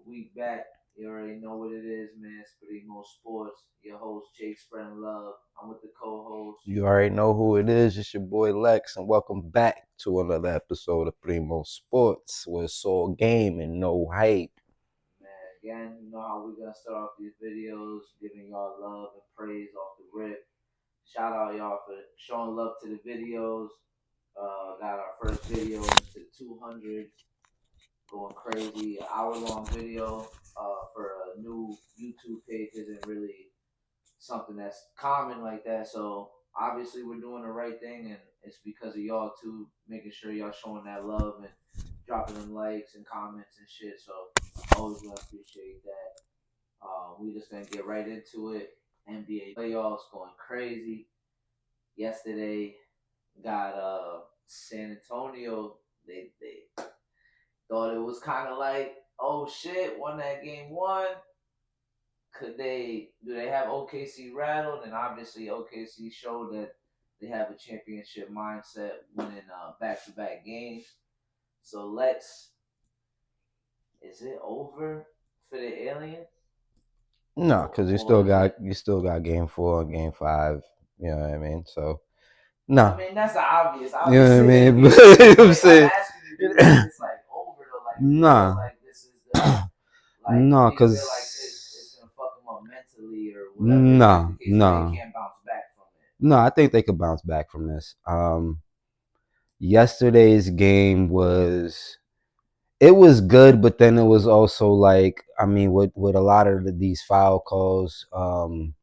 We back. You already know what it is, man. It's Primo Sports. Your host, Jake Spreading Love. I'm with the co-host. You already know who it is. It's your boy Lex, and welcome back to another episode of Primo Sports, where it's all game and no hype. Man, again, you know how we're going to start off these videos, giving y'all love and praise off the rip. Shout out y'all for showing love to the videos. Got our first video into the 200s. Going crazy. An hour-long video for a new YouTube page isn't really something that's common like that. So obviously we're doing the right thing, and it's because of y'all too, making sure y'all showing that love and dropping them likes and comments and shit. So always gonna appreciate that. We just gonna get right into it. NBA playoffs going crazy. Yesterday got San Antonio. They thought it was kind of like, oh shit, won that game one. Do they have OKC rattled? And obviously OKC showed that they have a championship mindset, winning back-to-back games. So is it over for the alien? No, because you Or still is got it? game 4, game 5. You know what I mean? So I no, mean, that's the obvious. you know what I Obviously, they're mean. game But four. I'm But I'm saying asking you, do you think it's like over though? Like, do you feel nah, like this is the no, do you feel like it's because gonna fuck them up mentally or whatever it is the no, case, or they no, can't bounce back from it? no. I think they could bounce back from this. Yesterday's game was good, but then it was also like, I mean, with a lot of these foul calls, I'm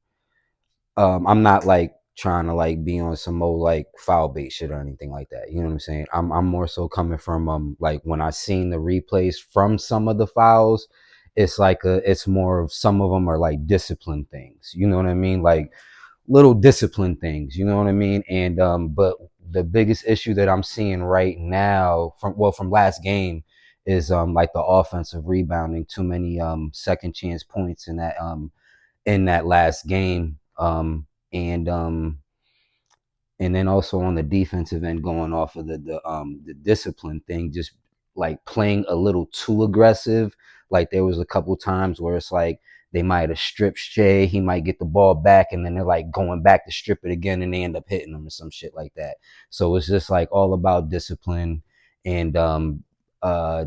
not like trying to like be on some old like foul bait shit or anything like that. You know what I'm saying? I'm more so coming from like when I seen the replays from some of the fouls, it's more of, some of them are like discipline things. You know what I mean? Like little discipline things. You know what I mean? And but the biggest issue that I'm seeing right now from last game is like the offensive rebounding. Too many second chance points in that last game. And then also on the defensive end, going off of the discipline thing, just like playing a little too aggressive. Like there was a couple times where it's like they might have stripped Shea, he might get the ball back, and then they're like going back to strip it again, and they end up hitting him or some shit like that. So it's just like all about discipline and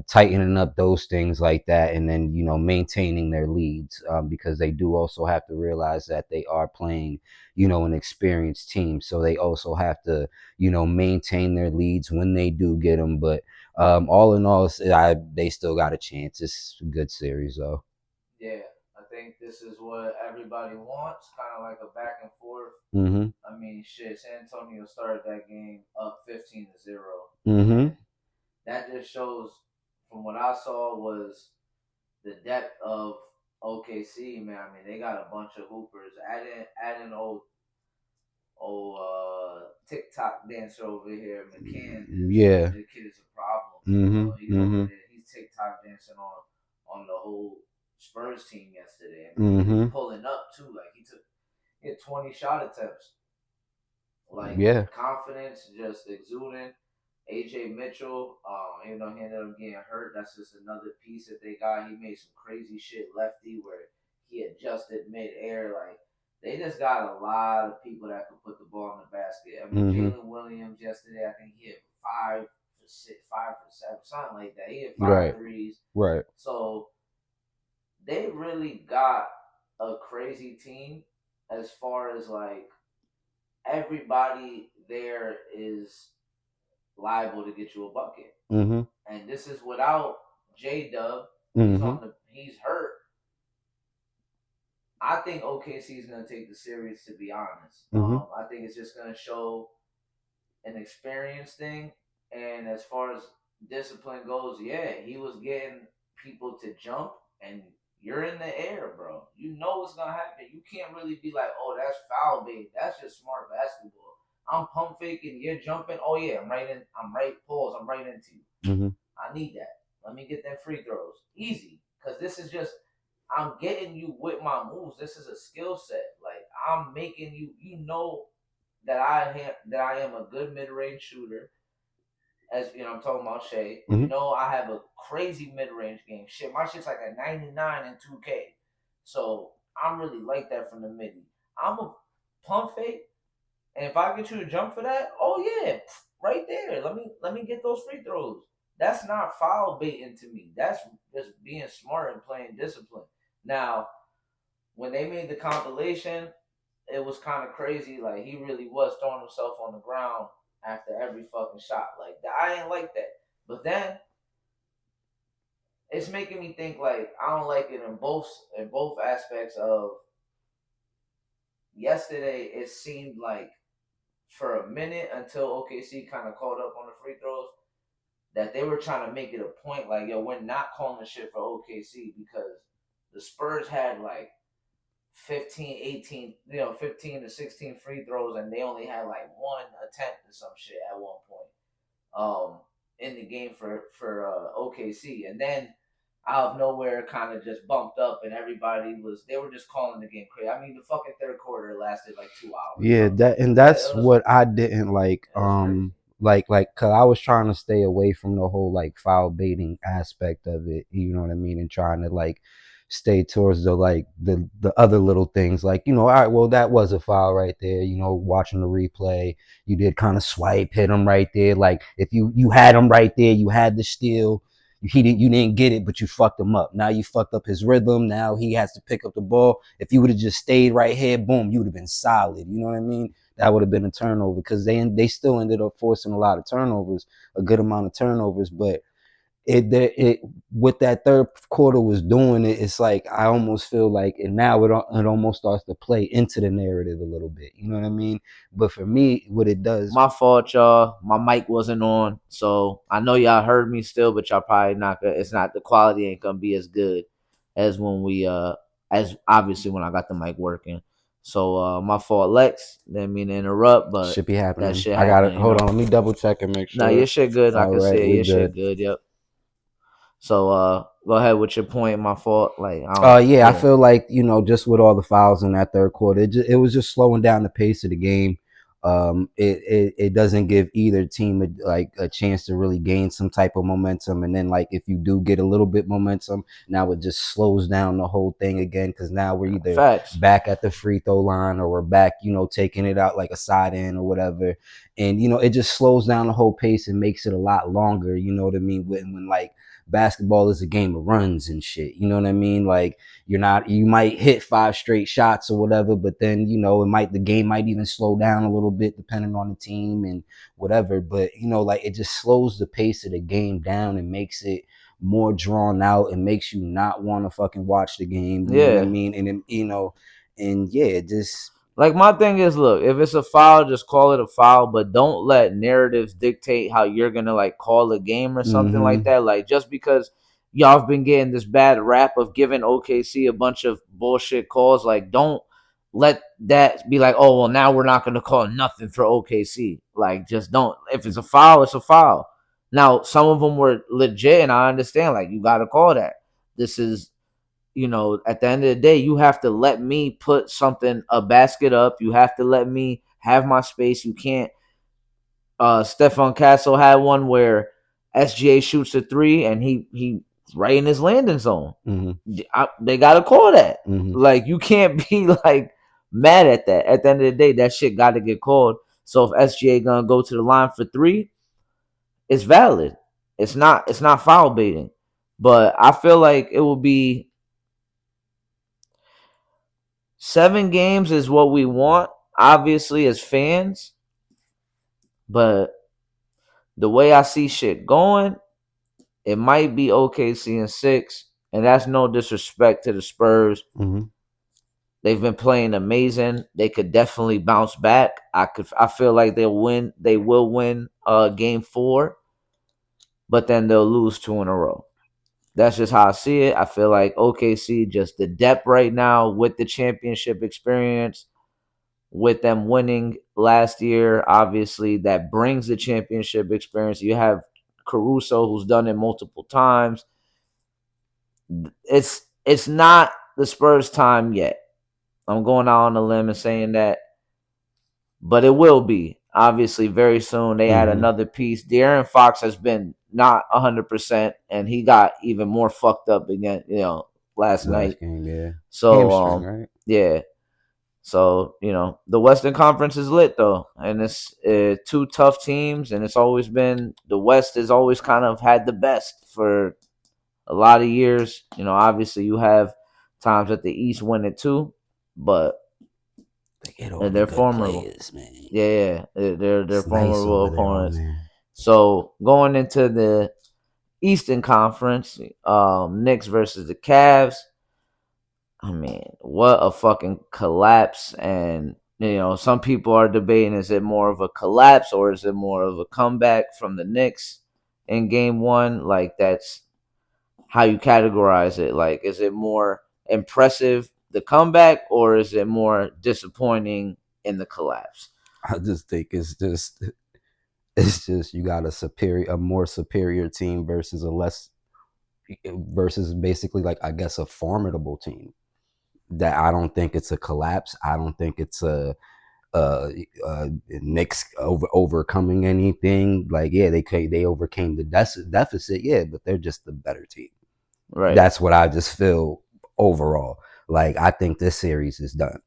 tightening up those things like that, and then maintaining their leads, because they do also have to realize that they are playing an experienced team, so they also have to maintain their leads when they do get them. But all in all, they still got a chance. It's a good series though. Yeah, I think this is what everybody wants, kind of like a back and forth. Mm-hmm. I mean, shit, San Antonio started that game up 15-0, Mm-hmm. and that just shows, from what I saw, was the depth of OKC. Man, I mean, they got a bunch of hoopers. Add in TikTok dancer over here, McCann. Yeah. The kid is a problem. Mm-hmm. He's over Mm-hmm. there. He's TikTok dancing on the whole Spurs team yesterday. I mean, he was Mm-hmm. pulling up too. Like he had 20 shot attempts. Like Yeah. confidence, just exuding. AJ Mitchell, even though he ended up getting hurt, that's just another piece that they got. He made some crazy shit lefty where he adjusted midair. Like they just got a lot of people that can put the ball in the basket. I mean, Mm-hmm. Jaylen Williams yesterday, I think he hit 5 for 6, 5 for 7, something like that. He hit five Right. threes. Right. So they really got a crazy team as far as like everybody there is liable to get you a bucket. Mm-hmm. And this is without J Dub. Mm-hmm. He's hurt. I think OKC is gonna take the series, to be honest. Mm-hmm. I think it's just gonna show an experience thing. And as far as discipline goes, yeah, he was getting people to jump, and you're in the air, bro. You know what's gonna happen. You can't really be like, oh, that's foul bait. That's just smart basketball. I'm pump faking, you're jumping. Oh yeah, I'm right pulls, I'm right into you. Mm-hmm. I need that. Let me get them free throws. Easy. Cause this is just, I'm getting you with my moves. This is a skill set. Like I'm making you, that I am a good mid range shooter. as you know, I'm talking about Shay. Mm-hmm. You know, I have a crazy mid range game. Shit, my shit's like a 99 in 2K. So I'm really like that from the midi. I'm a pump fake, and if I get you to jump for that, oh yeah, right there. Let me get those free throws. That's not foul baiting to me. That's just being smart and playing discipline. Now, when they made the compilation, it was kind of crazy. Like he really was throwing himself on the ground after every fucking shot. Like I ain't like that. But then it's making me think like I don't like it in both aspects of yesterday. It seemed like for a minute until OKC kind of caught up on the free throws that they were trying to make it a point like, yo, we're not calling the shit for OKC because the Spurs had like 15, 18, 15 to 16 free throws, and they only had like one attempt or some shit at one point in the game for OKC. And then out of nowhere kind of just bumped up and they were just calling the game crazy. I mean, the fucking third quarter lasted like 2 hours, Yeah, bro. that's what I didn't like. It was crazy. Cause I was trying to stay away from the whole like foul baiting aspect of it. You know what I mean, and trying to like stay towards the like the other little things like all right, well that was a foul right there. Watching the replay, you did kind of swipe, hit him right there. Like if you had him right there, you had the steal. You didn't get it, but you fucked him up. Now you fucked up his rhythm. Now he has to pick up the ball. If you would have just stayed right here, boom, you would have been solid. You know what I mean? That would have been a turnover because they still ended up forcing a lot of turnovers, a good amount of turnovers. But it what that third quarter was doing, it's like I almost feel like, and now it almost starts to play into the narrative a little bit. You know what I mean? But for me, what it does. My fault, y'all. My mic wasn't on, so I know y'all heard me still, but y'all probably not. It's not the quality ain't gonna be as good as when as obviously when I got the mic working. So my fault, Lex. Didn't mean to interrupt, but Should be that happening. shit I got it. happened. Hold on, let me double check and make Nah, sure. your shit good. I All can right, see it. we Your shit good. good. Yep. So go ahead with your point. My fault. Like I don't. Yeah, I Yeah. feel like just with all the fouls in that third quarter, it was just slowing down the pace of the game. It doesn't give either team like a chance to really gain some type of momentum, and then like if you do get a little bit momentum, now it just slows down the whole thing again because now we're either Facts. back at the free throw line or we're back, taking it out like a side in or whatever, and it just slows down the whole pace and makes it a lot longer. You know what I mean? When like basketball is a game of runs and shit. You know what I mean? Like you might hit 5 straight shots or whatever, but then, the game might even slow down a little bit depending on the team and whatever. But, like it just slows the pace of the game down and makes it more drawn out and makes you not want to fucking watch the game. You know what I Yeah. mean? And, and yeah, it just. Like my thing is, look, if it's a foul, just call it a foul, but don't let narratives dictate how you're gonna like call a game or something like Mm-hmm. that. Like just because y'all have been getting this bad rap of giving OKC a bunch of bullshit calls, like don't let that be like, oh well, now we're not gonna call nothing for OKC. Like just don't. If it's a foul, it's a foul. Now some of them were legit, and I understand. Like you got to call that. This is at the end of the day, you have to let me put a basket up. You have to let me have my space. You can't. Stefan Castle had one where SGA shoots a three and he right in his landing zone. Mm-hmm. They got to call that. Mm-hmm. Like you can't be like mad at that. At the end of the day, that shit got to get called. So if SGA gonna go to the line for three, it's valid. It's not foul baiting. But I feel like it will be 7 games is what we want, obviously, as fans. But the way I see shit going, it might be OKC in 6. And that's no disrespect to the Spurs. Mm-hmm. They've been playing amazing. They could definitely bounce back. I feel like they'll win. They will win game 4, but then they'll lose 2 in a row. That's just how I see it. I feel like OKC, just the depth right now with the championship experience, with them winning last year, obviously that brings the championship experience. You have Caruso, who's done it multiple times. It's not the Spurs' time yet. I'm going out on a limb and saying that, but it will be. Obviously, very soon they add Mm-hmm. another piece. De'Aaron Fox has been not 100%, and he got even more fucked up again, last Last night. game, yeah. So, Hamstring, right? yeah. So the Western Conference is lit though, and it's two tough teams, and it's always been the West has always kind of had the best for a lot of years. Obviously you have times that the East win it too, but They get all the they're good formidable. players, man. Yeah, yeah, they're It's nice formidable over there, old opponents. man. So going into the Eastern Conference, Knicks versus the Cavs. I mean, what a fucking collapse! And some people are debating: is it more of a collapse or is it more of a comeback from the Knicks in Game One? Like that's how you categorize it. Like, is it more impressive the comeback or is it more disappointing in the collapse? I just think it's just you got a more superior team versus a less versus basically like I guess a formidable team. That I don't think it's a collapse. I don't think it's a Knicks overcoming anything. Like yeah, they overcame the deficit. Yeah, but they're just the better team. Right. That's what I just feel overall. Like I think this series is done.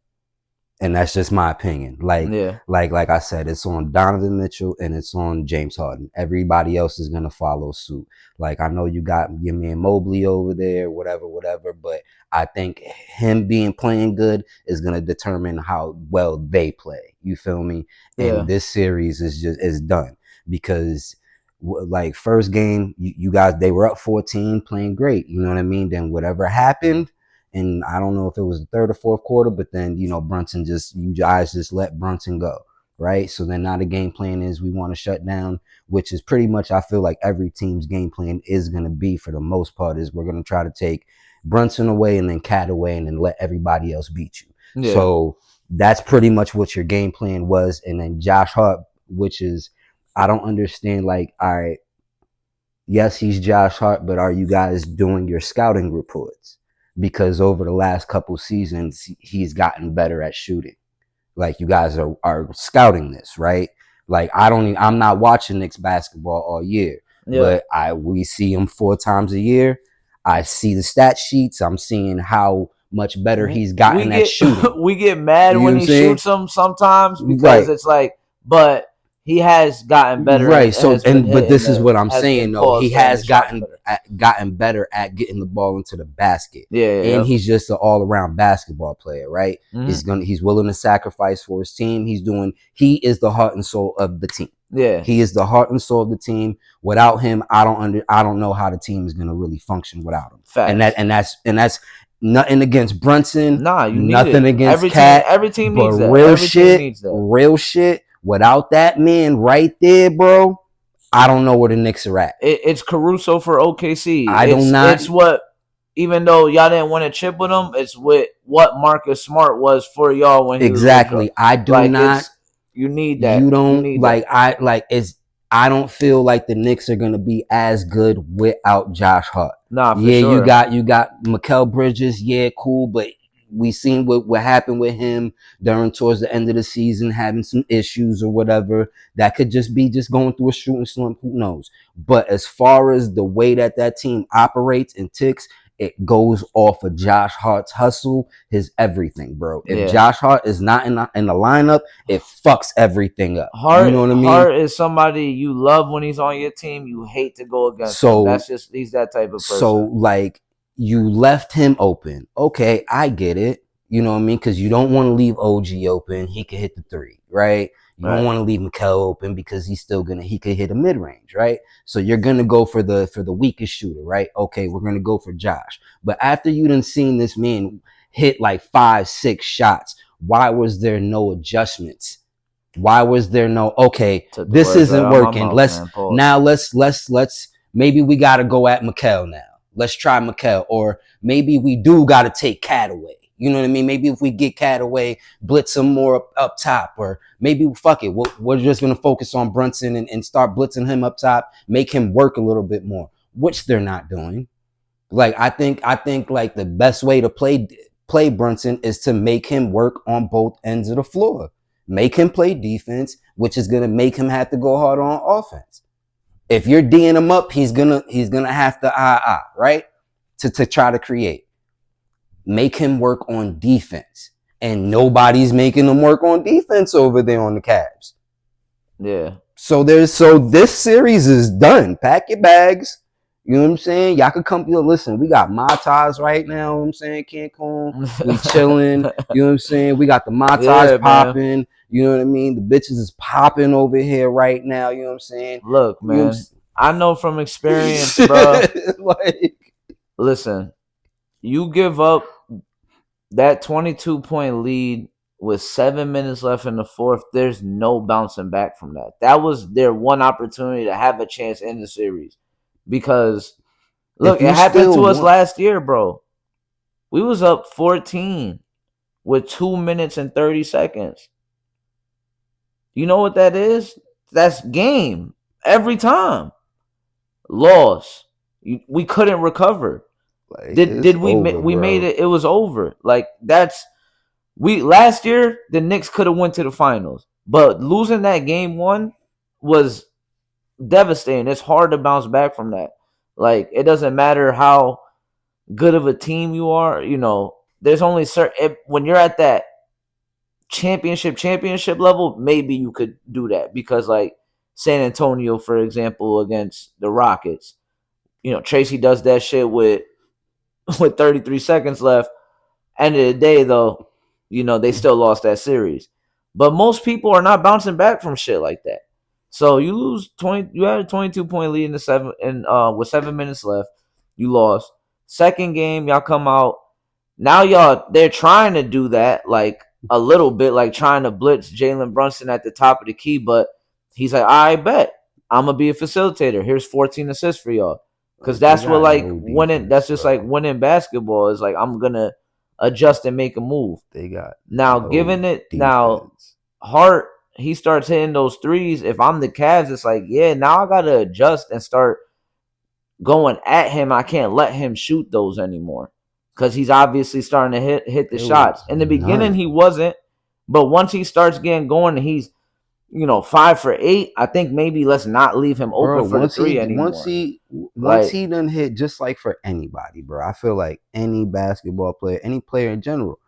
And that's just my opinion. Yeah. Like I said, it's on Donovan Mitchell and it's on James Harden. Everybody else is gonna follow suit. Like I know you got your man Mobley over there, whatever. But I think him being playing good is gonna determine how well they play. You feel me? And Yeah. this series is done because like first game, you guys they were up 14, playing great. You know what I mean? Then whatever happened and I don't know if it was the third or fourth quarter, but then Brunson you guys just let Brunson go, right? So then now the game plan is we want to shut down, which is pretty much I feel like every team's game plan is going to be for the most part is we're going to try to take Brunson away and then Cat away and then let everybody else beat you. Yeah. So that's pretty much what your game plan was, and then Josh Hart, which is I don't understand. Like, all right, yes, he's Josh Hart, but are you guys doing your scouting reports? Because over the last couple seasons, he's gotten better at shooting. Like you guys are scouting this, right? Like I'm not watching Knicks basketball all year, Yeah. but we see him 4 times a year. I see the stat sheets. I'm seeing how much better he's We gotten at get shooting. we get mad You know what when I'm he saying? shoots them sometimes because Right. it's like, but he has gotten better and Right. So has been and but hitting this is the what I'm has been saying though. He paused hitting the has shots better. gotten better at getting the ball into the basket. Yeah, yeah, And yep. he's just an all around basketball player, right? Mm-hmm. He's willing to sacrifice for his team. He is the heart and soul of the team. Yeah, He is the heart and soul of the team. Without him, I don't know how the team is gonna really function without him. facts. And that's nothing against Brunson, Nah, you need nothing it. against Every team, Cat, every team but needs that. Every team needs that. real shit. Without that man right there, bro, I don't know where the Knicks are at. It's Caruso for OKC. I do not It's what even though y'all didn't win a chip with him, it's what Marcus Smart was for y'all when he was with y'all. exactly. I do Like not. it's you need that. You You don't need like. that. I like. It's. I don't feel like the Knicks are gonna be as good without Josh Hart. Nah, for Yeah, sure. you got Mikal Bridges. Yeah, cool, but we seen what happened with him during towards the end of the season, having some issues or whatever. That could just be just going through a shooting slump. Who knows? But as far as the way that team operates and ticks, it goes off of Josh Hart's hustle, his everything, bro. If Yeah. Josh Hart is not in the lineup, it fucks everything up. You know what I mean? Hart is somebody you love when he's on your team. You hate to go against him. So That's just he's that type of so person. like you left him open. Okay, I get it. You know what I mean? Because you don't want to leave OG open. He could hit the three, right? You don't Right. want to leave Mikal open because he could hit a mid range, right? So you're gonna go for the weakest shooter, right? Okay, we're gonna go for Josh. But after you done seen this man hit like 5, 6 shots, why was there no adjustments? Why was there no okay? Took the This words right isn't out of my working. mouth, man. Pause. Let's maybe we got to go at Mikal now. Let's try Mikal, or maybe we do got to take Cat away. You know what I mean? Maybe if we get Cat away, blitz him more up top, or maybe fuck it. We're just gonna focus on Brunson and start blitzing him up top, make him work a little bit more, which they're not doing. Like I think like the best way to play Brunson is to make him work on both ends of the floor. Make him play defense, which is gonna make him have to go hard on offense. If you're D'ing him up, he's gonna have to right to try to create. Make him work on defense, and nobody's making him work on defense over there on the Cavs. Yeah. So this series is done. Pack your bags. You know what I'm saying? Y'all could come. Listen, we got Mai Tais right now. You know what I'm saying? Cancun. We chilling. You know what I'm saying? We got the Mai Tais popping. You know what I mean? The bitches is popping over here right now. You know what I'm saying? Look, man. I know from experience, bro. Like, listen, you give up that 22-point lead with 7 minutes left in the fourth, there's no bouncing back from that. That was their one opportunity to have a chance in the series. Because, look, it happened to us last year, bro. We was up 14 with 2 minutes and 30 seconds. You know what that is? That's game. Every time. Loss. We couldn't recover. Like, did we over, we made it? It was over. Like, that's last year the Knicks could have went to the finals, but losing that game one was devastating. It's hard to bounce back from that. Like, it doesn't matter how good of a team you are. You know, there's only certain when you're at that championship level, maybe you could do that because, like, San Antonio, for example, against the Rockets, you know, Tracy does that shit with 33 seconds left. End of the day, though, you know, they still lost that series. But most people are not bouncing back from shit like that. So you lose 20. You had a 22-point lead in the seven, and with 7 minutes left, you lost. Second game, y'all come out. Now they're trying to do that, like, a little bit, like trying to blitz Jalen Brunson at the top of the key, but he's like, I bet I'm gonna be a facilitator. Here's 14 assists for y'all, because that's what, like, winning. That's just like winning basketball is like, I'm gonna adjust and make a move. They got now giving it defense. Now Hart, he starts hitting those threes. If I'm the Cavs, it's like, yeah, now I gotta adjust and start going at him. I can't let him shoot those anymore because he's obviously starting to hit the shots. In the beginning, he wasn't, but once he starts getting going and he's, you know, 5 for 8, I think maybe let's not leave him open for the three anymore. Once he done hit, just like for anybody, bro. I feel like any basketball player, any player in general,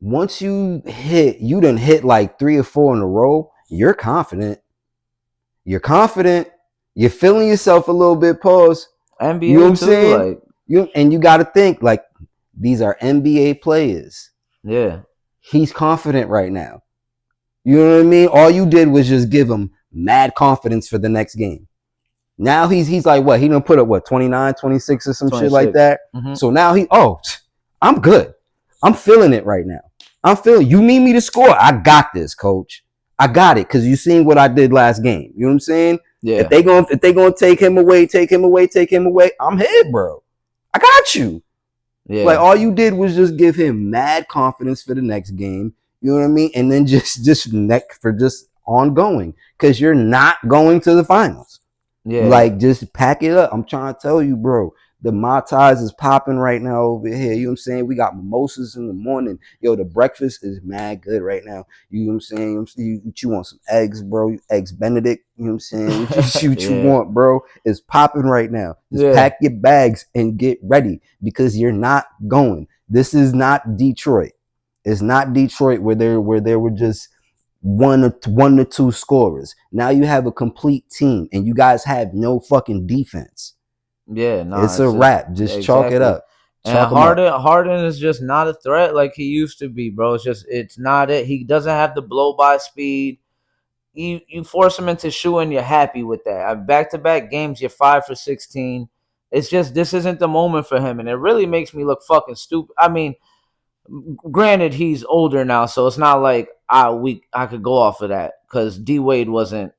once you done hit like 3 or 4 in a row, you're confident. You're confident. You're feeling yourself a little bit. Pause. NBA, you know what I'm saying? Like, you got to think, like, these are NBA players. Yeah. He's confident right now. You know what I mean? All you did was just give him mad confidence for the next game. Now he's like, what? He done put up, what, 29, 26 or some 26. Shit like that? Mm-hmm. So now I'm good. I'm feeling it right now. You need me to score? I got this, coach. I got it, because you seen what I did last game. You know what I'm saying? Yeah. If they gonna take him away, I'm here, bro. I got you. Yeah. Like, all you did was just give him mad confidence for the next game. You know what I mean? And then just ongoing, because you're not going to the finals. Yeah. Like, just pack it up. I'm trying to tell you, bro. The Mai Tais is popping right now over here. You know what I'm saying? We got mimosas in the morning. Yo, the breakfast is mad good right now. You know what I'm saying? You want some eggs, bro? Eggs Benedict. You know what I'm saying? What you want, bro? It's popping right now. Just pack your bags and get ready, because you're not going. This is not Detroit. It's not Detroit where there were just one or two scorers. Now you have a complete team, and you guys have no fucking defense. Yeah, no, it's a wrap. Just chalk it up. And Harden is just not a threat like he used to be, bro. It's not it. He doesn't have the blow by speed. You force him into shooting, you're happy with that. Back-to-back games, you're 5 for 16. It's just, this isn't the moment for him, and it really makes me look fucking stupid. I mean, granted, he's older now, so it's not like I could go off of that, because D Wade wasn't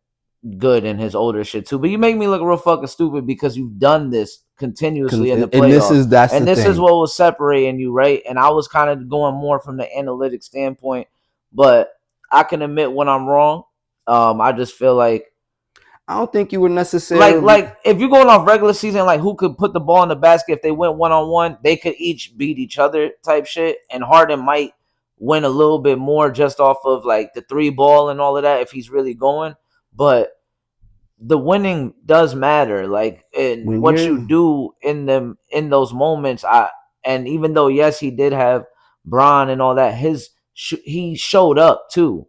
good in his older shit too. But you make me look real fucking stupid because you've done this continuously in the playoffs. And this is what was separating you, right? And I was kind of going more from the analytic standpoint, but I can admit when I'm wrong. I just feel like I don't think you were necessarily like if you're going off regular season, like who could put the ball in the basket if they went 1-on-1, they could each beat each other type shit. And Harden might win a little bit more just off of like the three ball and all of that if he's really going. But the winning does matter, like, and When what you you're do in them in those moments. And even though yes, he did have Bron and all that, he showed up too.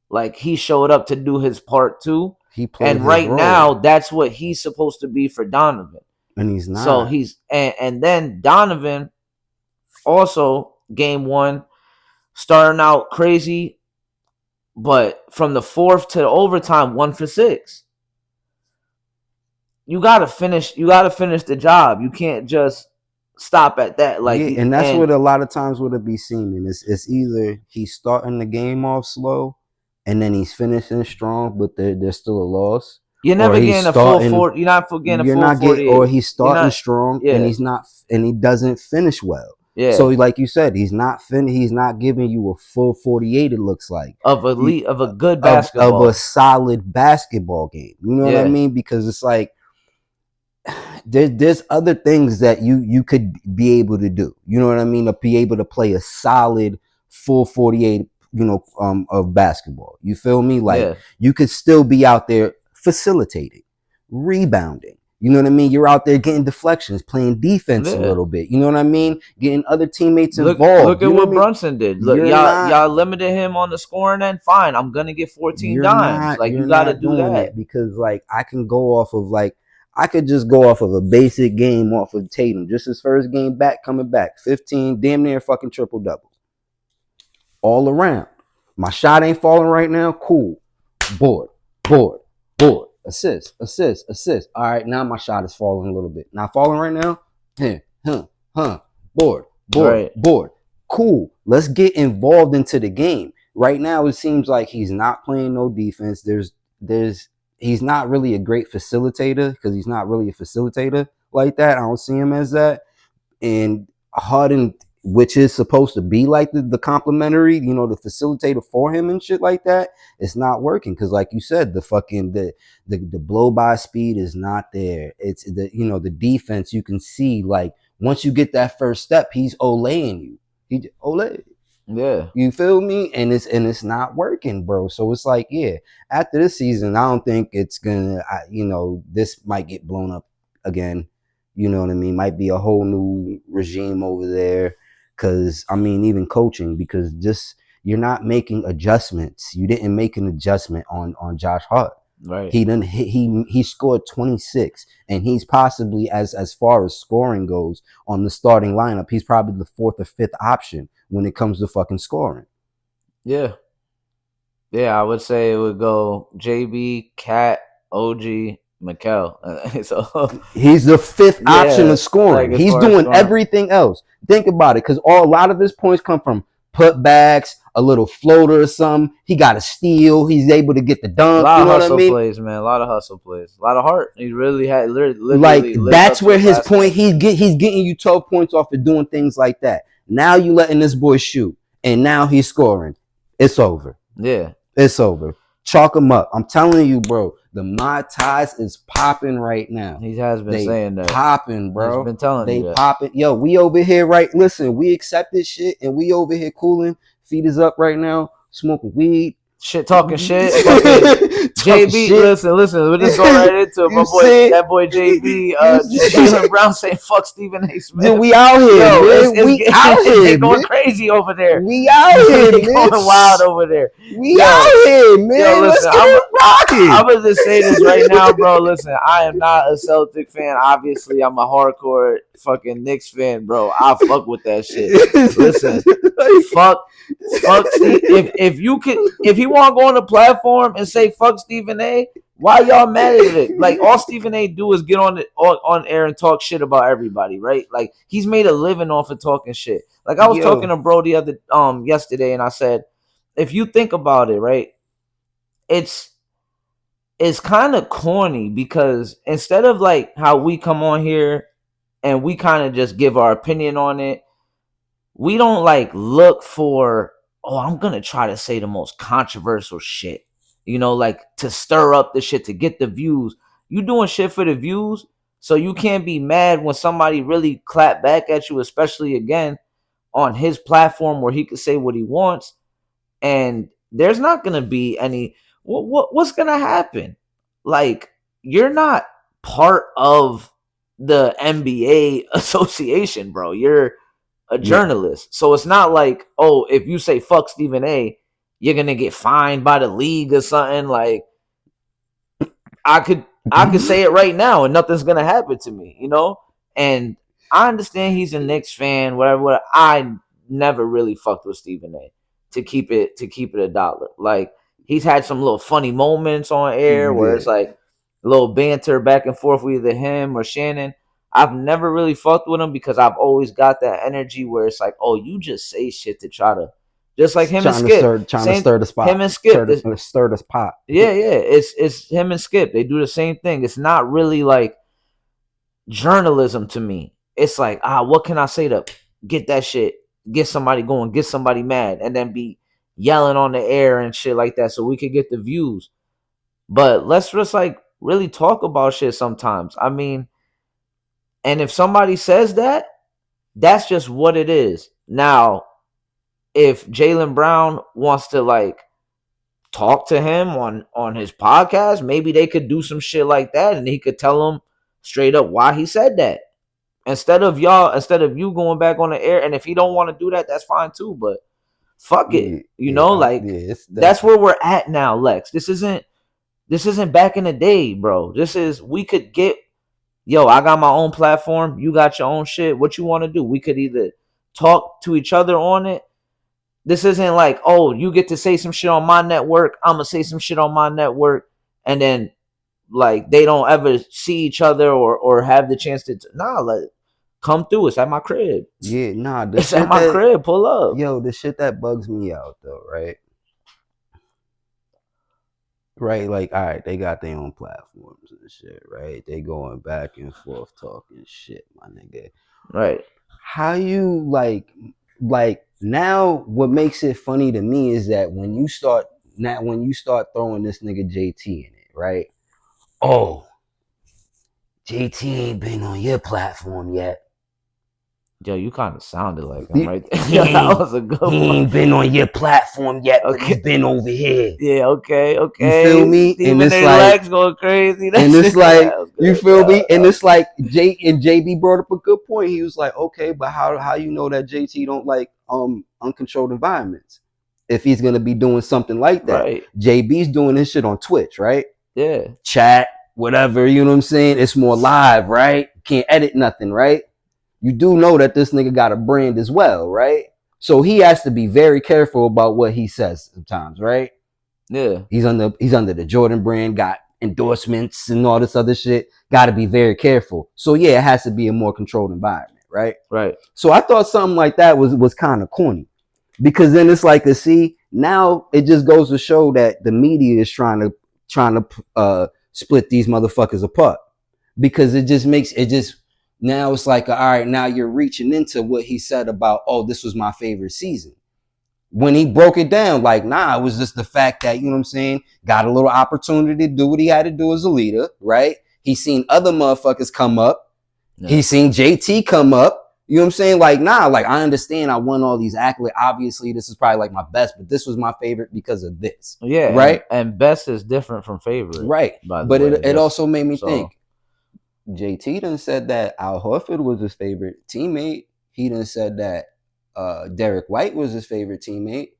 Like he showed up to do his part too. he played And his right now, role, that's what he's supposed to be for Donovan. and he's So not. and then Donovan also game one starting out crazy, but from the fourth to the overtime, 1 for 6. You gotta finish. You gotta finish the job. You can't just stop at that. Yeah, Like, and that's and what a lot of times would it be seeming. It's either he's starting the game off slow, and then he's finishing strong, but there's still a loss, you're or never he's getting a full starting. 40. You're not getting a You're full not getting, or 48. he's You're starting not. strong, and Yeah, he's not, and he doesn't finish well. So, yeah. like you said, he's not giving you a full 48. It looks like Of he, elite, of a good of a basketball. solid basketball game. You know what I Yeah, mean? Because it's like there's other things that you could be able to do. You know what I mean? To be able to play a solid full 48, of basketball. You feel me? Like yeah, you could still be out there facilitating, rebounding. You know what I mean? You're out there getting deflections, playing defense a yeah. little bit. You know what I mean? Getting other teammates Look involved. at You know what what I mean? Brunson did. Look, You're not y'all limited him on the scoring end. Fine, I'm gonna get 14 you're dimes. not Like you're you got to not do doing that. it because like I can go off of like I could just go off of a basic game off of Tatum, just his first game back, coming back 15, damn near fucking triple double all around. My shot ain't falling right now. Cool. Board, board, board. Assist, assist, assist. All right, now my shot is falling a little bit. Not falling right now. Huh. Board, board, Right. board. Cool. Let's get involved into the game. Right now, it seems like he's not playing no defense. There's he's not really a great facilitator because he's not really a facilitator like that. I don't see him as that. And Harden, which is supposed to be like the complimentary, the facilitator for him and shit like that, it's not working because, like you said, the fucking the blow by speed is not there. It's the defense. You can see like once you get that first step, he's olaying you. He olay. Yeah. You feel me? And it's not working, bro. So it's like, yeah, after this season, I don't think it's gonna. This might get blown up again. You know what I mean? Might be a whole new regime over there. Cause I mean, even coaching, because just you're not making adjustments. You didn't make an adjustment on Josh Hart. Right. He didn't. He scored 26, and he's possibly as far as scoring goes on the starting lineup. He's probably the fourth or fifth option when it comes to fucking scoring. Yeah. Yeah, I would say it would go JB, Cat, OG, Mikel. So He's the fifth option yeah, of scoring. like as He's far as doing scoring. everything else. Think about it, because a lot of his points come from putbacks, a little floater or something. He got a steal. He's able to get the A dunk. lot You of know what I hustle mean? plays, man. A lot of hustle plays. A lot of heart. He really had Like literally lived that's up to where his his last point. name. He's getting you 12 points off of doing things like that. Now you letting this boy shoot, and now he's scoring. It's over. Yeah. It's over. Chalk him up. I'm telling you, bro. The Mai Tais is popping right now. He has been They saying that. popping, He's bro. been telling you They that. popping. Yo, we over here, right? Listen, we accepted shit, and we over here cooling. Feet is up right now, smoking weed. Shit talking shit. Fucking Talking JB, shit. listen, we'll just go right into it. You My boy, see? that boy JB, You Jaylen Brown saying fuck Stephen A. Dude, Smith. we out here, Yo, man. We out they here, going man. crazy over there. We out here, They man. going wild over there. We Yo, out here, man. Let's listen, get it rocking. I'm gonna just say this right now, bro. Listen, I am not a Celtic fan. Obviously, I'm a hardcore fucking Knicks fan, bro. I fuck with that shit. Listen, fuck Steve. If he want to go on the platform and say fuck Stephen A, why y'all mad at it? Like all Stephen A do is get on air and talk shit about everybody, right? Like he's made a living off of talking shit. Like I was talking Yo, to bro the other yesterday, and I said, if you think about it, right, it's kind of corny because instead of like how we come on here and we kind of just give our opinion on it, we don't like look for, oh, I'm gonna try to say the most controversial shit, like to stir up the shit to get the views. You doing shit for the views, so you can't be mad when somebody really clap back at you, especially again on his platform where he could say what he wants, and there's not gonna be any. What's gonna happen? Like, you're not part of the NBA association, bro. You're a Yeah. journalist, so it's not like, oh, if you say fuck Stephen A, you're gonna get fined by the league or something. Like, I could say it right now and nothing's gonna happen to me, you know? And I understand he's a Knicks fan, whatever. I never really fucked with Stephen A. To keep it a dollar. Like, he's had some little funny moments on air where Yeah. it's like a little banter back and forth with either him or Shannon. I've never really fucked with him because I've always got that energy where it's like, oh, you just say shit to try to, just like him and Skip. Trying to Same, stir the spot. him and Skip. Stir this pot. Yeah. It's him and Skip. They do the same thing. It's not really like journalism to me. It's like, what can I say to get that shit, get somebody going, get somebody mad, and then be yelling on the air and shit like that so we could get the views. But let's just like really talk about shit sometimes. I mean, and if somebody says that, that's just what it is. Now, if Jaylen Brown wants to like talk to him on his podcast, maybe they could do some shit like that and he could tell him straight up why he said that. Instead of you going back on the air, and if he don't want to do that, that's fine too, but fuck it. Yeah, You know, like, it's that's where we're at now, Lex. This isn't back in the day, bro. This is, we could get, yo, I got my own platform, you got your own shit. What you want to do? We could either talk to each other on it. This isn't like, oh, you get to say some shit on my network, I'm gonna say some shit on my network, and then like they don't ever see each other or have the chance to, nah, like, come through. It's at my crib. yeah, nah, It's at my crib. Pull up. the shit that bugs me out though, right? Right, like, all right, they got their own platforms and shit, right? They going back and forth talking shit, my nigga. Right. How you like now? What makes it funny to me is that when you start throwing this nigga JT in it, right? Oh, JT ain't been on your platform yet. Yo, you kind of sounded like him, He, right? he, That was a good he one. ain't been on your platform yet, but he's Okay. been over here. Yeah. Okay. You feel me? Stephen And it's A. like, legs going crazy. That and it's shit, like, that was you good. feel me? And it's like JB brought up a good point. He was like, okay, but how you know that JT don't like uncontrolled environments? If he's gonna be doing something like that, Right. JB's doing this shit on Twitch, right? Yeah. Chat, whatever, you know what I'm saying? It's more live, right? Can't edit nothing, right? You do know that this nigga got a brand as well, right? So he has to be very careful about what he says sometimes, right? Yeah. He's under the Jordan brand, got endorsements and all this other shit. Got to be very careful. So yeah, it has to be a more controlled environment, right? Right. So I thought something like that was kind of corny, because then it's like, to see, now it just goes to show that the media is trying to split these motherfuckers apart, because it just now it's like, all right, now you're reaching into what he said about, oh, this was my favorite season, when he broke it down, like, nah, it was just the fact that, you know what I'm saying, got a little opportunity to do what he had to do as a leader, right? He seen other motherfuckers come up. Yeah. He seen JT come up. You know what I'm saying? Like, nah, like, I understand I won all these accolades. Obviously, this is probably like my best, but this was my favorite because of this. Yeah. Right? And best is different from favorite. Right. But it also made me think. JT done said that Al Horford was his favorite teammate. He done said that Derek White was his favorite teammate.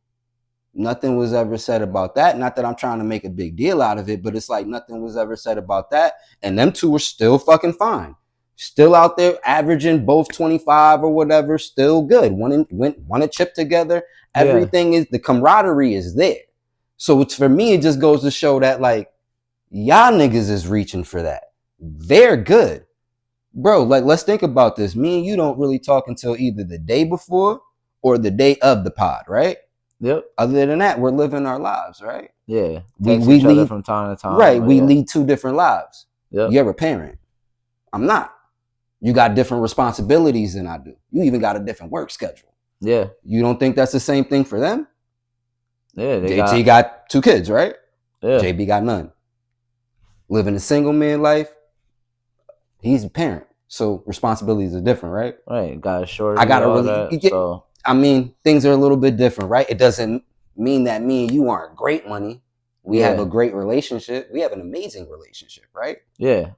Nothing was ever said about that. Not that I'm trying to make a big deal out of it, but it's like nothing was ever said about that. And them two were still fucking fine. Still out there averaging both 25 or whatever, still good. Won a chip together. Everything is, the camaraderie is there. So it's, for me, it just goes to show that, like, y'all niggas is reaching for that. They're good. Bro, like, let's think about this. Me and you don't really talk until either the day before or the day of the pod, right? Yep. Other than that, we're living our lives, right? Yeah. We each lead, other from time to time. Right. We lead two different lives. Yep. You're a parent. I'm not. You got different responsibilities than I do. You even got a different work schedule. Yeah. You don't think that's the same thing for them? Yeah. JT got 2 kids, right? Yeah. JB got none. Living a single man life. He's a parent. So responsibilities are different, right? Right. Got a shorty. I got to really. I mean, things are a little bit different, right? It doesn't mean that me and you aren't great money. We have a great relationship. We have an amazing relationship, right? Yeah.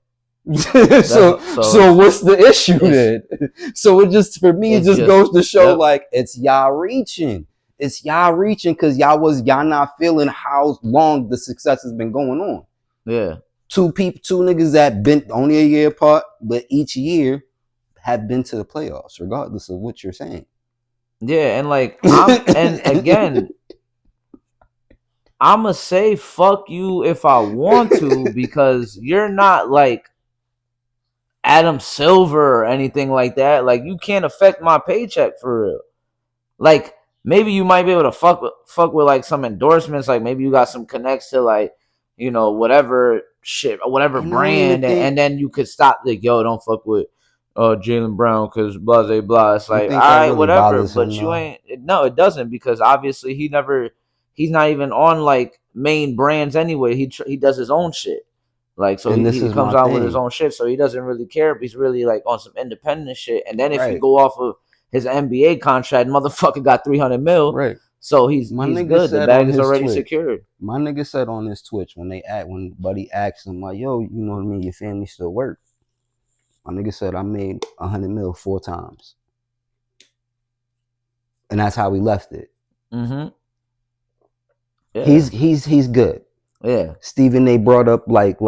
So what's the issue then? So it just, for me, it just goes to show, yep. like, it's y'all reaching. It's y'all reaching because y'all not feeling how long the success has been going on. Yeah. Two niggas that been only a year apart, but each year have been to the playoffs, regardless of what you're saying. Yeah, and like and again, I'ma say fuck you if I want to, because you're not like Adam Silver or anything like that. Like, you can't affect my paycheck for real. Like, maybe you might be able to fuck with like some endorsements. Like, maybe you got some connects to, like, you know, whatever shit, whatever brand, and then you could stop, like, yo, don't fuck with Jaylen Brown because blah blah blah. It's like, all think that right, really whatever, bothers him but you though? ain't. No, it doesn't, because obviously he's not even on like main brands anyway. He does his own shit. Like, so And this he is comes my out with his thing, own shit, so he doesn't really care if he's really like on some independent shit. And then if you right? go off of his NBA contract, motherfucker got 300 mil, Right. so My he's nigga good. The said bag on is his already Twitch. secured. My nigga said on his Twitch when Buddy asked him, like, yo, you know what I mean? Your family still work. My nigga said, I made 100 mil 4 times, and that's how we left it. Mm-hmm. Yeah. He's good. Yeah. Stephen, they brought up like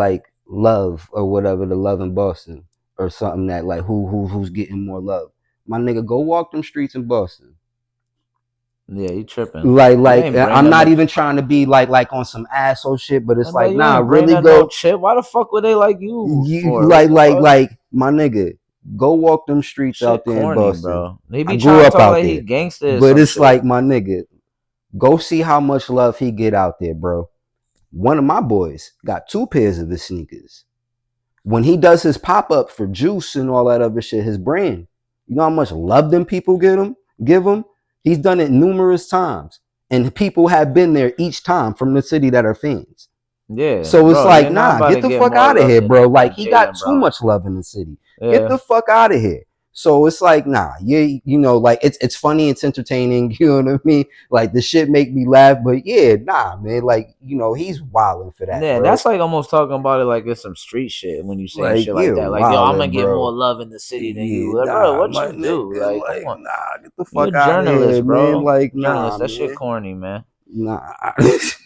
love or whatever, the love in Boston or something, that like who's getting more love. My nigga, go walk them streets in Boston. Yeah, you tripping. You Like ain't I'm bringing not no. even trying to be like on some asshole shit, but it's But like, you nah, ain't really bringing no go. chip. Why the fuck would they like you You for? What the fuck? like my nigga, go walk them streets Shit out there in corny, Boston. bro. He I be grew trying to up talk out like he there, gangster or but some it's shit. like, my nigga, go see how much love he get out there, bro. One of my boys got 2 pairs of his sneakers. When he does his pop up for Juice and all that other shit, his brand, you know how much love them people give him. He's done it numerous times, and people have been there each time from the city that are fans. Yeah, So it's bro, like, you're not nah, about get to the get fuck more out of love here, bro. Like, than he got Jaylen too Brown. much love in the city. Get Yeah. the fuck out of here. So it's like, nah, you know, like, it's funny, it's entertaining, you know what I mean? Like, the shit make me laugh, but yeah, nah, man, like, you know, he's wilding for that, Yeah, bro. that's like almost talking about it like it's some street shit when you saying Like, shit like you're that. Like, yo, I'm gonna wilding, get more bro. love in the city than you. Yeah, Like, bro, nah, what my you do? nigga, Like, come like, on. nah, get the You're a fuck out of here, journalist, man. bro. Like, nah, Journalist. That shit man. corny, man. Nah.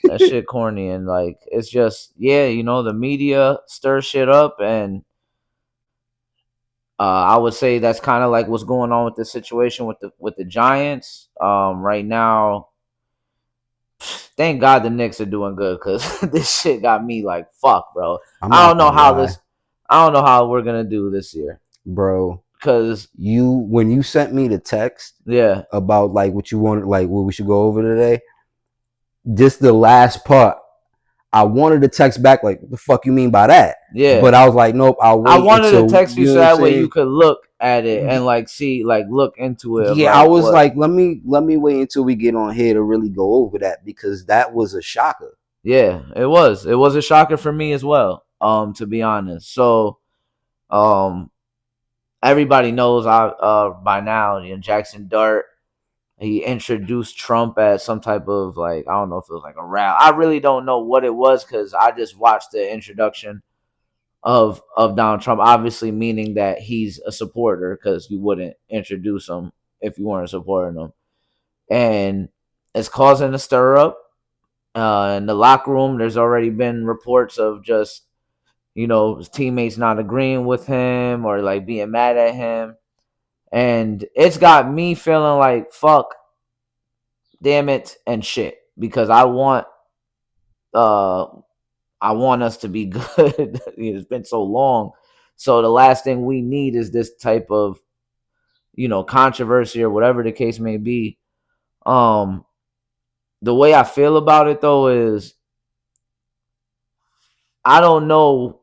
That shit corny, and like, it's just, yeah, you know, the media stirs shit up, and I would say that's kind of like what's going on with the situation with the Giants. Right now, thank God the Knicks are doing good, because this shit got me like, fuck, bro. I'm I not don't know gonna how lie, this. I don't know how we're gonna do this year, bro. because When you sent me the text yeah, about like what you wanted, like what we should go over today, just the last part, I wanted to text back like, what the fuck you mean by that? yeah. But I was like, nope, I'll I wait wanted to until, text you you know so what I'm that way you saying? could look at it and like see, like, look into it of Yeah, I like was what. like, let me wait until we get on here to really go over that, because that was a shocker. Yeah, it was. It was a shocker for me as well. To be honest. So, um, everybody knows I by now, you know, Jaxson Dart, he introduced Trump as some type of, like, I don't know if it was like a rap. I really don't know what it was, because I just watched the introduction of Donald Trump, obviously meaning that he's a supporter, because you wouldn't introduce him if you weren't supporting him. And it's causing a stir up in the locker room. There's already been reports of just, you know, his teammates not agreeing with him or like being mad at him. And it's got me feeling like, fuck, damn it, and shit, because uh I want us to be good. It's been so long. So the last thing we need is this type of, you know, controversy or whatever the case may be. Um the way I feel about it though is, I don't know,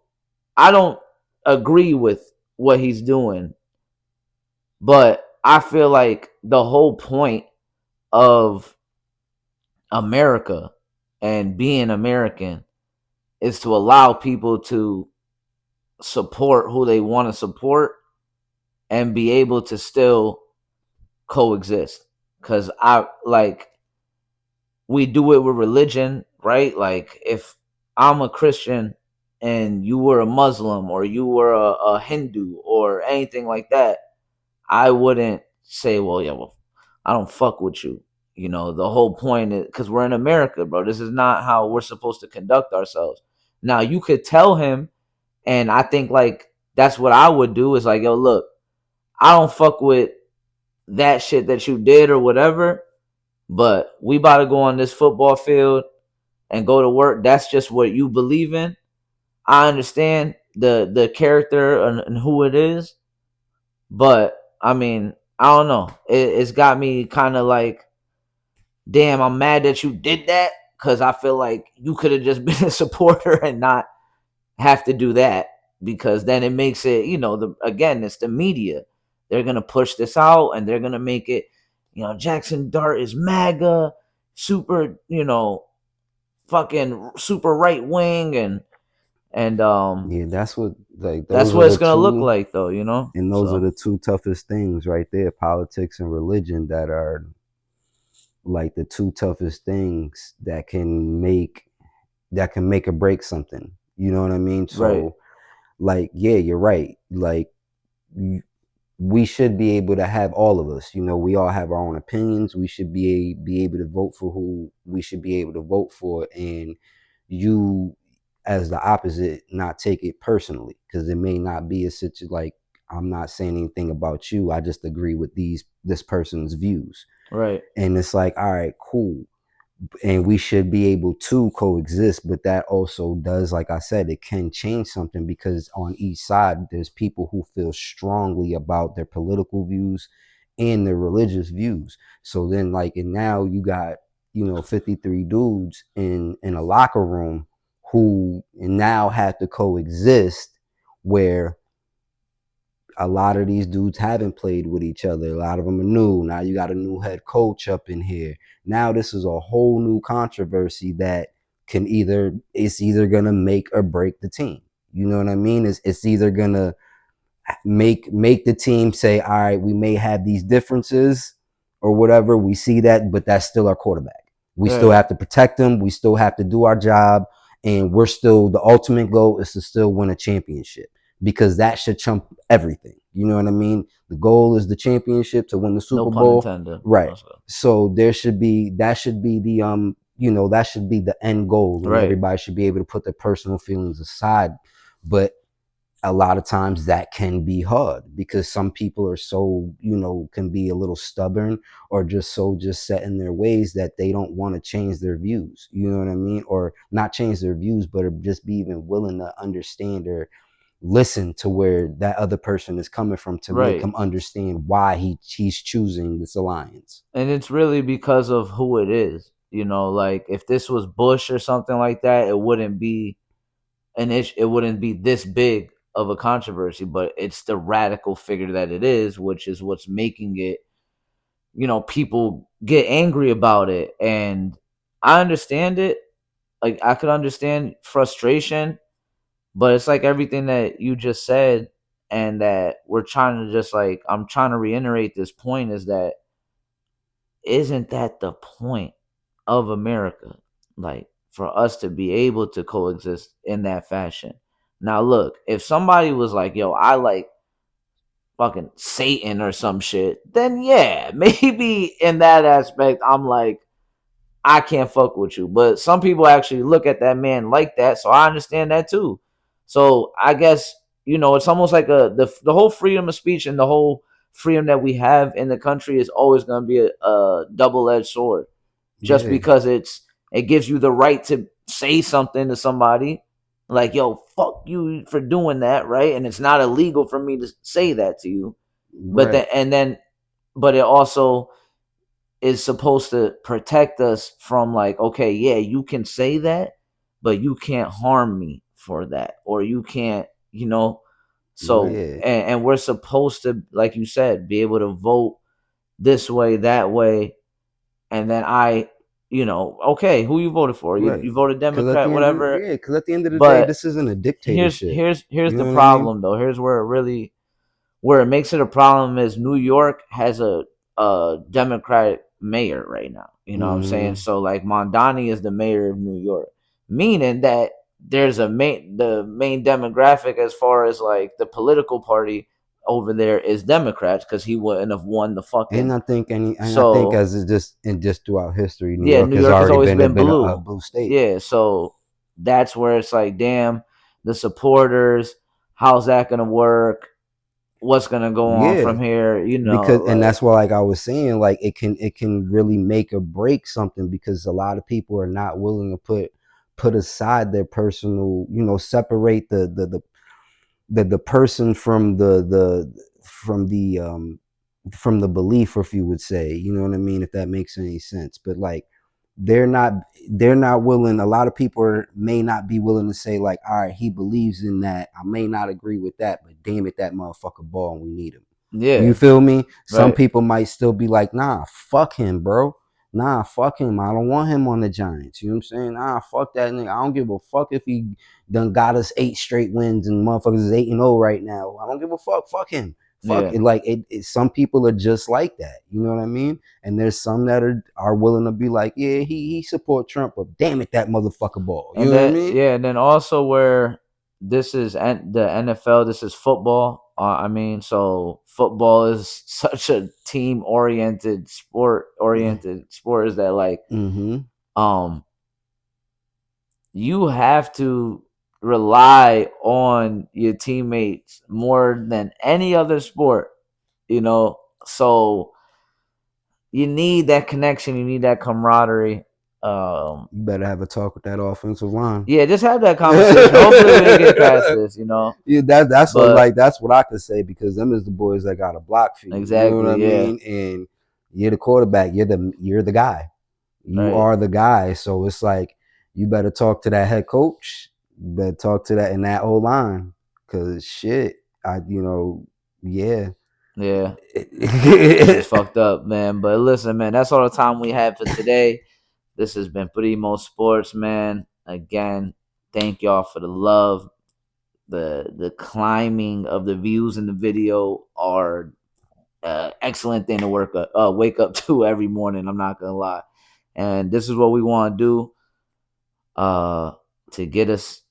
I don't agree with what he's doing, but I feel like the whole point of America and being American is to allow people to support who they want to support and be able to still coexist. because I like we do it with religion, right? Like if I'm a Christian and you were a Muslim or you were a Hindu or anything like that, I wouldn't say, well, yeah, well, I don't fuck with you. You know, the whole point is because we're in America, bro. This is not how we're supposed to conduct ourselves. Now, you could tell him, and I think like that's what I would do is like, yo, look, I don't fuck with that shit that you did or whatever, but we about to go on this football field and go to work. That's just what you believe in. I understand the character and who it is, but I mean, I don't know. It's got me kind of like, damn, I'm mad that you did that because I feel like you could have just been a supporter and not have to do that because then it makes it, you know, the again, it's the media. They're gonna push this out and they're gonna make it, you know, Jaxson Dart is MAGA, super, you know, fucking super right wing and Yeah, that's what like that's those are what it's the gonna look two, like though, you know. and those are So the two toughest things right there, politics and religion, that are like the two toughest things that can make or break something. You know what I mean? right, So like, yeah, you're right. Like, we should be able to have, all of us, you know, we all have our own opinions. We should be able to vote for who we should be able to vote for, and you as the opposite not take it personally, because it may not be a situation like, I'm not saying anything about you, I just agree with this person's views. right, And it's like, all right, cool, and we should be able to coexist. But that also does, like I said, it can change something, because on each side there's people who feel strongly about their political views and their religious views. So then, like, and now you got, you know, 53 dudes in a locker room who now have to coexist, where a lot of these dudes haven't played with each other. A lot of them are new. Now you got a new head coach up in here. Now this is a whole new controversy that it's either gonna make or break the team. You know what I mean? It's either gonna make the team say, all right, we may have these differences or whatever. We see that, but that's still our quarterback. We still right. have to protect him. We still have to do our job. And we're still, the ultimate goal is to still win a championship, because that should trump everything. You know what I mean? The goal is the championship, to win the No Super pun Bowl. intended. Right. Also. So that should be the, that should be the end goal, and Right, everybody should be able to put their personal feelings aside. But a lot of times that can be hard, because some people are so, can be a little stubborn, or just set in their ways, that they don't want to change their views. You know what I mean? Or not change their views, but just be even willing to understand or listen to where that other person is coming from, to make right. him understand why he's choosing this alliance. And it's really because of who it is. You know, like if this was Bush or something like that, it wouldn't be an issue. It wouldn't be this big of a controversy. But it's the radical figure that it is, which is what's making it. You know, people get angry about it, and I understand it. Like I could understand frustration, but it's like everything that you just said, and that we're trying to just like I'm trying to reiterate this point is that isn't that the point of America? Like for us to be able to coexist in that fashion. Now look, if somebody was like, yo, I like fucking Satan or some shit, then yeah, maybe in that aspect, I'm like, I can't fuck with you. But some people actually look at that man like that, so I understand that too. So I guess it's almost like the whole freedom of speech and the whole freedom that we have in the country is always going to be a double edged sword. Just Yeah, because it gives you the right to say something to somebody, like yo, fuck you for doing that, right? And it's not illegal for me to say that to you. But right, but it also is supposed to protect us from like, okay, yeah, you can say that, but you can't harm me for that, or you can't, so yeah, and we're supposed to, like you said, be able to vote this way, that way, and then okay, who you voted for? You right. you voted Because at Democrat, the end of whatever. because at the end of the day, But this isn't a here's dictatorship. here's here's You the know what I mean? problem though. Here's where it makes it a problem is New York has a Democratic mayor right now. You know what I'm saying? Mm-hmm. So like Mondani is the mayor of New York, meaning that there's the main demographic as far as like the political party over there is Democrats because he wouldn't have won the And fucking. I think So as it's just and just throughout history, New yeah, York New has York has already always been been a blue. blue state. Yeah, so that's where it's like, damn, the supporters, how's that gonna work? What's gonna go on Yeah, from here? because and Like that's why like I was saying, like it can really make or break something because a lot of people are not willing to put aside their personal, separate the person from from the belief, if you would say, you know what I mean, if that makes any sense. But like they're not they're not willing. A lot of people may not be willing to say like, all right, he believes in that. I may not agree with that, but damn it, that motherfucker ball and we need him. You yeah, feel me? Some right, people might still be like, nah, fuck him, bro. Nah, fuck him. I don't want him on the Giants. You know what I'm saying? Nah, fuck that nigga. I don't give a fuck if he done got us 8 straight wins and motherfuckers is 8-0 right now. I don't give a fuck. Fuck him. Fuck yeah. it. Like some people are just like that. You know what I mean? And there's some that are willing to be like, yeah, he support Trump, but damn it, that motherfucker ball. You And know what I then mean? yeah, and then also where this is the NFL, this is football. I mean, so football is such a team oriented sport is that like Mm-hmm. um you have to rely on your teammates more than any other sport, you know. So you need that connection, you need that camaraderie. You better have a talk with that offensive line. Yeah, just have that conversation. Hopefully we'll get past this, you know. Yeah, that's what But like that's what I could say because them is the boys that got a block for you. You know what I exactly, yeah. mean? And you're the quarterback. You're the guy. You Right. are the guy. So it's like you better talk to that head coach. You better talk to that in that whole line. Cause shit, yeah. Yeah. It's just fucked up, man. But listen, man, that's all the time we have for today. This has been Primo Sports, man. Again, thank y'all for the love. The climbing of the views in the video are excellent thing to wake up to every morning. I'm not gonna lie, and this is what we want to do to get us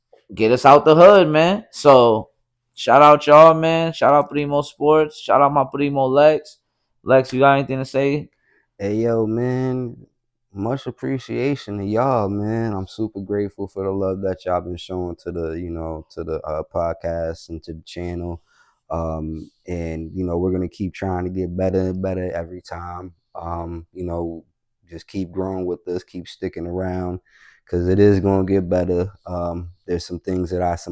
out the hood, man. So shout out y'all, man. Shout out Primo Sports. Shout out my Primo Lex. Lex, you got anything to say? Hey yo, man, much appreciation to y'all, man. I'm super grateful for the love that y'all been showing to the podcast and to the channel. And we're gonna keep trying to get better and better every time. Just keep growing with us, keep sticking around, because it is gonna get better. There's some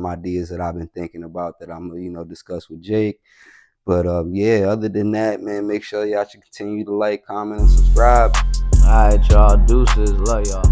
ideas that I've been thinking about that I'm gonna discuss with Jake. But yeah, other than that, man, make sure y'all should continue to like, comment, and subscribe. All right, y'all. Deuces. Love y'all.